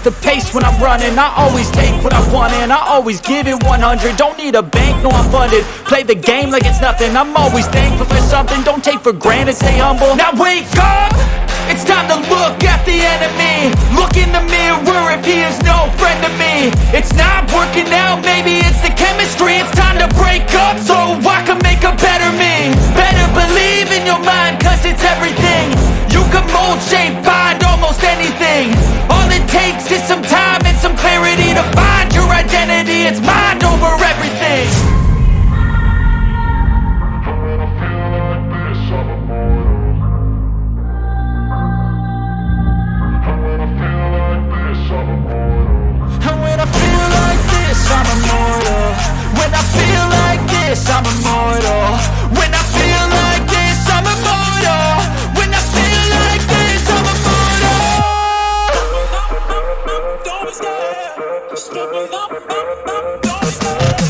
up the pace when I'm running. I always take what I want and I always give it 100. Don't need a bank, no I'm funded. Play the game like it's nothing. I'm always thankful for something. Don't take for granted, stay humble. Now wake up! It's time to look at the enemy. Look in the mirror if he is no friend to me. It's not working out, maybe it's the chemistry. It's time to break up so I can make a better me. Better believe in your mind, cause it's everything. You can mold, shape, find almost anything. All it takes is some time and some clarity to find your identity. It's mind over everything. I'm immortal. When I feel like this, I'm immortal. When I feel like this, I'm immortal. When I feel like this, I'm immortal. Don't be scared. Just level up, don't be scared.